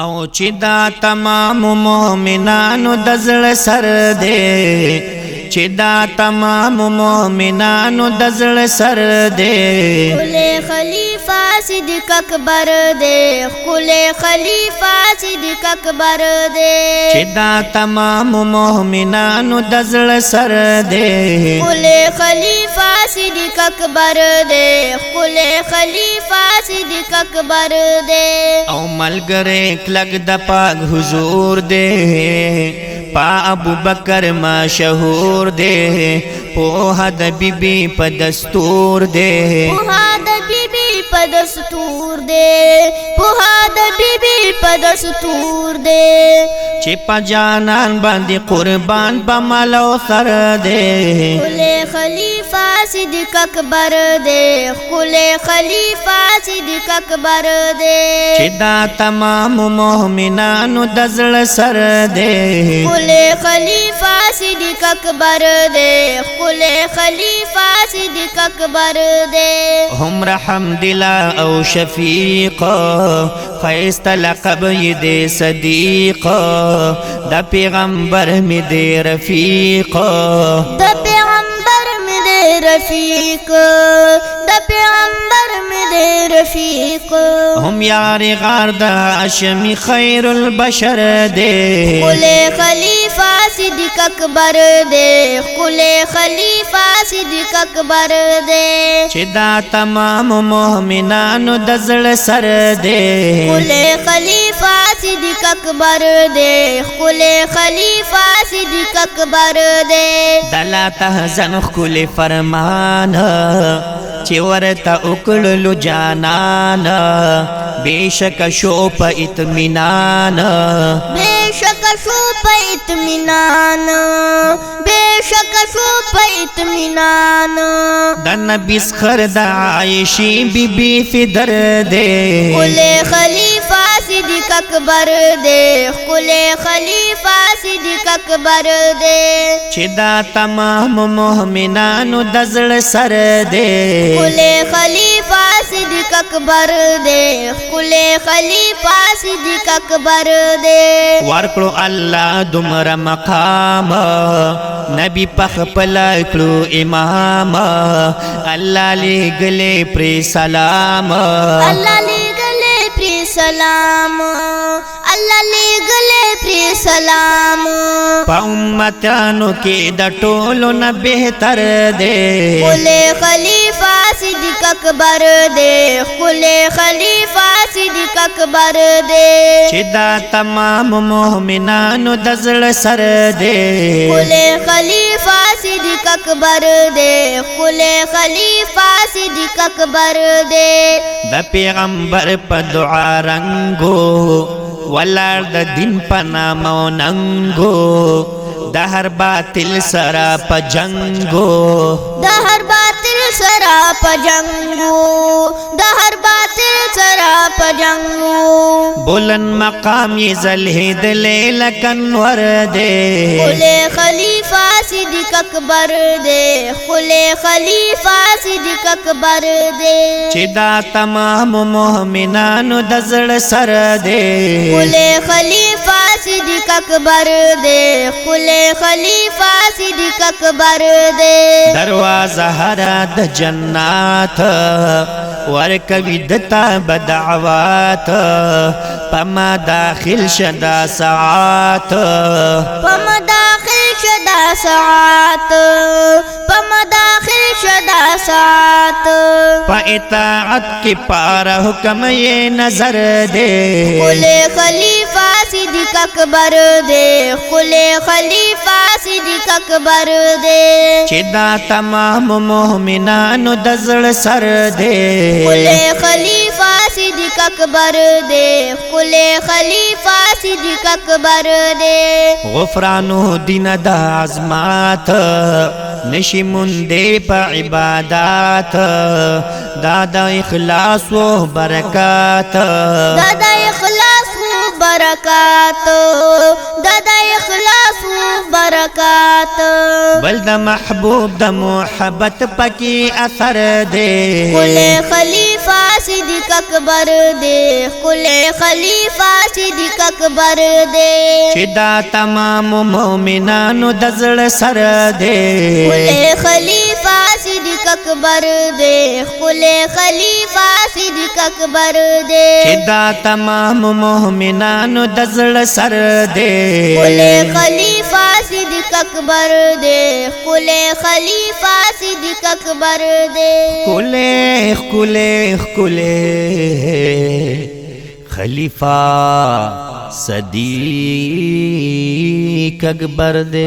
او چې دا تمام مومنانو د زړه سر دی، چې دا تمام مومنانو د زړه سر دی. کل خلیفہ صدیق اکبر دے، کل خلیفہ صدیق اکبر دے، چې دا تمام مومنانو د زړه سر دی. کل خلیفہ صدیق اکبر دے، کل خلیفہ صدیق اکبر دے. او ملګری کلک د پاک حضور دی، پا ابو بکر مشهور دی، پوها د بی بی په دستور دی. پوها د بی بی په دستور دی، پوها د بی بی په دستور دی. چې په جانان باندې قربان په مال او سر دی. کل خلیفہ صدیق اکبر دے، کل خلیفہ صدیق اکبر دے، چې دا تمام مومنانو د زړه سر دی. کل خلیفہ صدیق اکبر دے، کل خلیفہ صدیق اکبر دے. هم رحم دلا او شفیق، خیست لقب یې دی صدیق، د پیغمبر می دی رفیق. د پیغمبر می دے رفیق، د پیغمبر می دے رفیق. هم یار غار د هاشمی خیر البشر دی. کل خلیفہ صدیق اکبر دے، کل خلیفہ صدیق اکبر دے، چې دا تمام مومنانو د زړه سر دی. کل خلیفہ صدیق اکبر دے، کل خلیفہ صدیق اکبر دے. دلا تحزن خل فرمان، چې ورته وکړلو جانان، بیشک شو په اطمینان. بیشک شو په اطمینان، بیشک شو په اطمینان. د نبی سخر د عائشی بی بی فدر دی. کل خلیفہ صدیق اکبر دے، کل خلیفہ صدیق اکبر دے، چې دا تمام مومنانو د زړه سر دی. کل خلیفہ صدیق اکبر دے، کل خلیفہ صدیق اکبر دے. ورکړو الله دومره مقام، نبی پخپل کړو امام، الله لګلې پر سلام. اللہ لے گلے پری سلام، اللہ لے گلے پری سلام. په امتانو کې د ټولو نه بهتر دی. کل خلیفہ صدیق اکبر دے، کل خلیفہ صدیق اکبر دے، چې دا تمام مومنانو د زړه سر دی. کل خلیفہ صدیق اکبر دے، کل خلیفہ صدیق اکبر دے. د پیغمبر په دعا رنگو، ولار د دین په نامو ننګو، د هر باطل سره په جنگو. د هر باطل سرا په جنگو، د هر باطل سرا په جنگو. بلند مقام یې زلهد لیل کنور دی. کل خلیفہ صدیق اکبر دے، کل خلیفہ صدیق اکبر دے، چې دا تمام مومنانو د زړه سر دی. کل خلیفہ صدیق اکبر دے، کل خلیفہ صدیق اکبر دے. دروازه هر د جنات، ورکوي دتا بدعوات، پما داخل شدا ساعات. پما داخل شدا ساعات، پما داخل شدا ساعات. پا اطاعت کی پارا حکم یہ نظر دے. کل خلیفہ صدیق اکبر دے، کل خلیفہ صدیق اکبر دے، چې دا تمام مومنانو د زړه سر دی. کل خلیفہ صدیق اکبر دے، کل خلیفہ صدیق اکبر دے. غفرانو دین دا عظمات، نشی مندے پا عبادات، دادا اخلاص و برکات. دادا اخلاص و برکات، دادا اخلاص و برکات. بل د محبوب د محبت پکی اثر دے کل خلیفہ صدیق اکبر دے کل خلیفہ صدیق اکبر دے چې دا تمام مومنانو د زړه سر دے کل خلیفہ صدیق اکبر دے کل خلیفہ صدیق اکبر دے چې دا تمام مومنانو د زړه سر دے کل خلیفہ صدیق اکبر دے کل خلیفہ صدیق اکبر دے کلے خلیفہ صدیق اکبر دے